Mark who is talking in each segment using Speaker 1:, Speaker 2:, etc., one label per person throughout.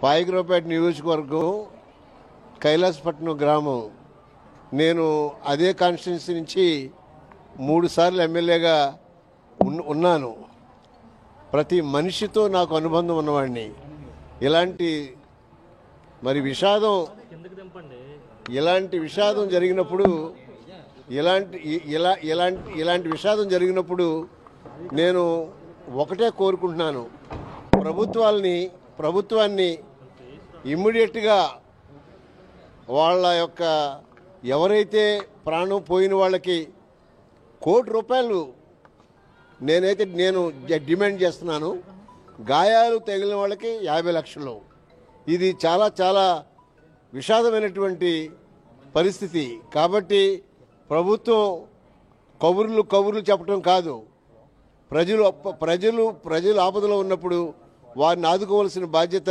Speaker 1: పాయకరావుపేట నియోజకవర్గం కైలాసపట్నం గ్రామం. నేను అదే కాన్స్టిట్యున్సీ నుంచి 3 సార్లు ఎమ్మెల్యేగా ఉన్నాను. ప్రతి మనిషితో నాకు అనుబంధం ఉన్నవాడిని. ఇలాంటి విషాదం జరిగినప్పుడు ఇలాంటి విషాదం జరిగినప్పుడు నేను ఒకటే కోరుకుంటున్నాను, ప్రభుత్వాన్ని ఇమ్మీడియట్గా వాళ్ళ యొక్క ఎవరైతే ప్రాణం పోయిన వాళ్ళకి ₹1 కోటి నేను డిమాండ్ చేస్తున్నాను. గాయాలు తగిలిన వాళ్ళకి 50 లక్షలు. ఇది చాలా చాలా విషాదమైనటువంటి పరిస్థితి. కాబట్టి ప్రభుత్వం కబుర్లు చెప్పడం కాదు, ప్రజలు ఆపదలో ఉన్నప్పుడు వారిని ఆదుకోవాల్సిన బాధ్యత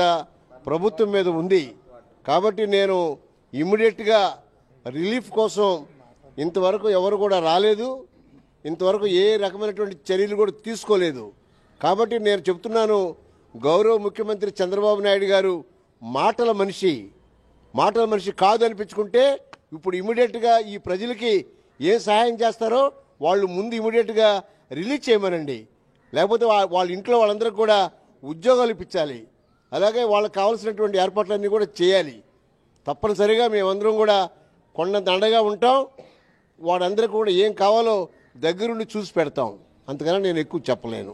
Speaker 1: ప్రభుత్వం మీద ఉంది. కాబట్టి నేను ఇమ్మీడియట్గా రిలీఫ్ కోసం ఇంతవరకు ఎవరు కూడా రాలేదు, ఇంతవరకు ఏ రకమైనటువంటి చర్యలు కూడా తీసుకోలేదు. కాబట్టి నేను చెప్తున్నాను, గౌరవ ముఖ్యమంత్రి చంద్రబాబు నాయుడు గారు మాటల మనిషి కాదు అనిపించుకుంటే ఇప్పుడు ఇమ్మీడియట్గా ఈ ప్రజలకి ఏ సహాయం చేస్తారో వాళ్ళు ముందు ఇమ్మీడియట్గా రిలీజ్ చేయమనండి. లేకపోతే వాళ్ళ ఇంట్లో వాళ్ళందరికీ కూడా ఉద్యోగాలు ఇప్పించాలి. అలాగే వాళ్ళకి కావాల్సినటువంటి ఏర్పాట్లన్నీ కూడా చేయాలి. తప్పనిసరిగా మేమందరం కూడా కొండంత అండగా ఉంటాం. వాళ్ళందరికీ కూడా ఏం కావాలో దగ్గరుండి చూసి పెడతాం. అంతకన్నా నేను ఎక్కువ చెప్పలేను.